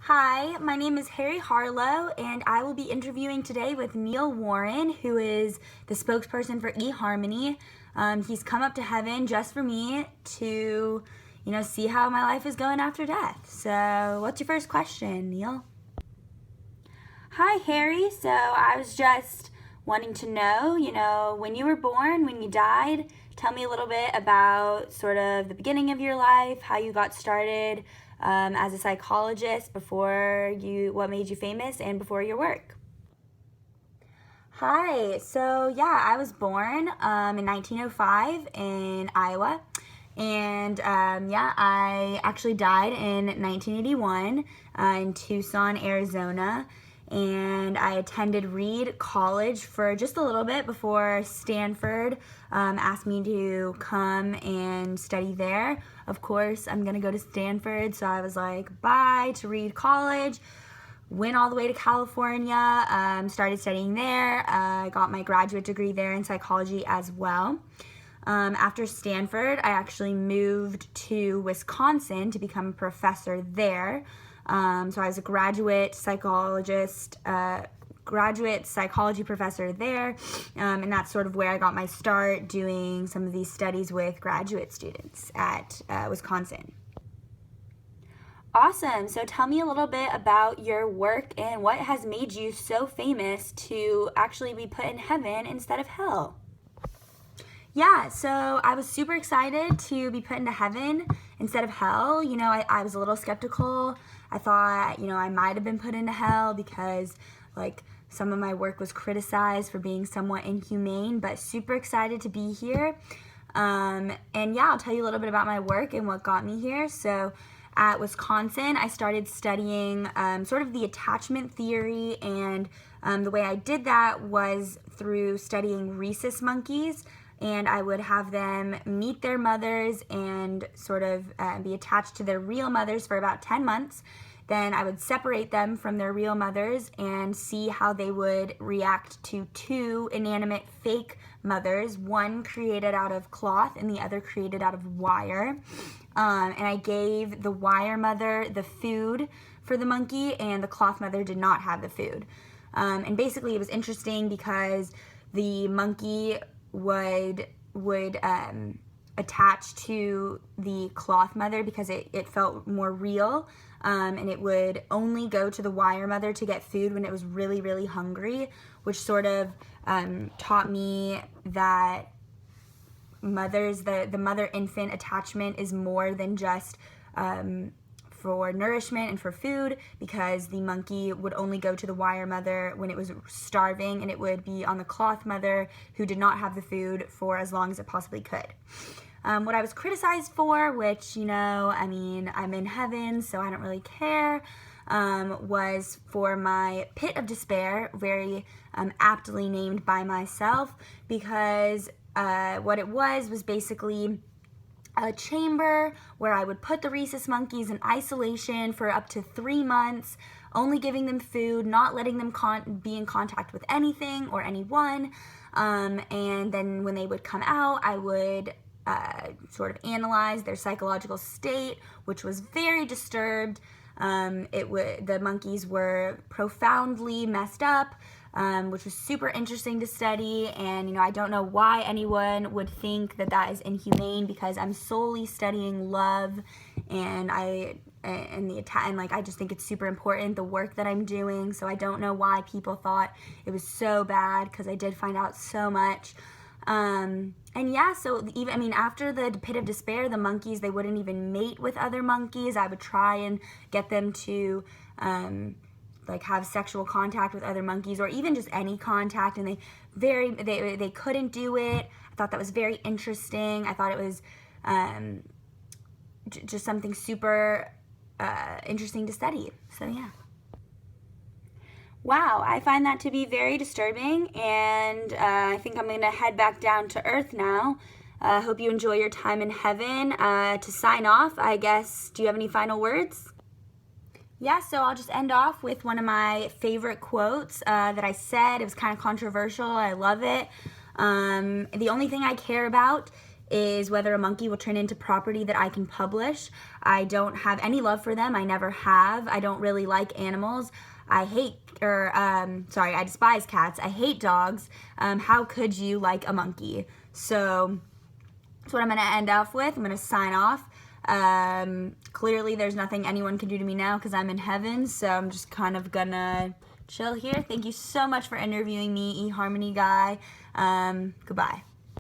Hi, my name is Harlow, and I will be interviewing today with Neil Warren, who is the spokesperson for Eharmony. He's come up to heaven just for me to, see how my life is going after death. So, what's your first question, Neil? Hi, Harry. So, I was just wanting to know, when you were born, when you died, tell me a little bit about sort of the beginning of your life, how you got started as a psychologist what made you famous, and before your work. Hi, so yeah, I was born in 1905 in Iowa, and I actually died in 1981 in Tucson, Arizona. And I attended Reed College for just a little bit before Stanford asked me to come and study there. Of course, I'm going to go to Stanford, so I was like, bye to Reed College. Went all the way to California, started studying there, got my graduate degree there in psychology as well. After Stanford, I actually moved to Wisconsin to become a professor there. So I was a graduate psychology professor there, and that's sort of where I got my start doing some of these studies with graduate students at Wisconsin. Awesome. So tell me a little bit about your work and what has made you so famous to actually be put in heaven instead of hell. Yeah, so I was super excited to be put into heaven instead of hell. I was a little skeptical. I thought, I might have been put into hell because, some of my work was criticized for being somewhat inhumane, but super excited to be here. And yeah, I'll tell you a little bit about my work and what got me here. So at Wisconsin, I started studying sort of the attachment theory, and the way I did that was through studying rhesus monkeys. And I would have them meet their mothers and sort of be attached to their real mothers for about 10 months. Then I would separate them from their real mothers and see how they would react to two inanimate fake mothers, one created out of cloth and the other created out of wire. And I gave the wire mother the food for the monkey, and the cloth mother did not have the food. And basically it was interesting because the monkey would attach to the cloth mother because it felt more real, and it would only go to the wire mother to get food when it was really, really hungry, which sort of taught me that the mother-infant attachment is more than just for nourishment and for food, because the monkey would only go to the wire mother when it was starving, and it would be on the cloth mother who did not have the food for as long as it possibly could. What I was criticized for, which, I'm in heaven, so I don't really care, was for my pit of despair, very aptly named by myself, because what it was basically a chamber where I would put the rhesus monkeys in isolation for up to 3 months, only giving them food, not letting them be in contact with anything or anyone. And then when they would come out, I would sort of analyze their psychological state, which was very disturbed. The monkeys were profoundly messed up, which was super interesting to study. And I don't know why anyone would think that is inhumane, because I'm solely studying love, and I just think it's super important, the work that I'm doing. So I don't know why people thought it was so bad, because I did find out so much. And yeah, so even, after the pit of despair, the monkeys, they wouldn't even mate with other monkeys. I would try and get them to, have sexual contact with other monkeys, or even just any contact, and they couldn't do it. I thought that was very interesting. I thought it was, just something super, interesting to study. So yeah. Wow, I find that to be very disturbing, and I think I'm going to head back down to earth now. Hope you enjoy your time in heaven. To sign off, I guess, do you have any final words? Yeah, so I'll just end off with one of my favorite quotes that I said. It was kind of controversial. I love it. The only thing I care about is whether a monkey will turn into property that I can publish. I don't have any love for them. I never have. I don't really like animals. I despise cats. I hate dogs. How could you like a monkey? So that's what I'm going to end off with. I'm going to sign off. Clearly there's nothing anyone can do to me now because I'm in heaven, so I'm just kind of going to chill here. Thank you so much for interviewing me, Eharmony guy. Goodbye.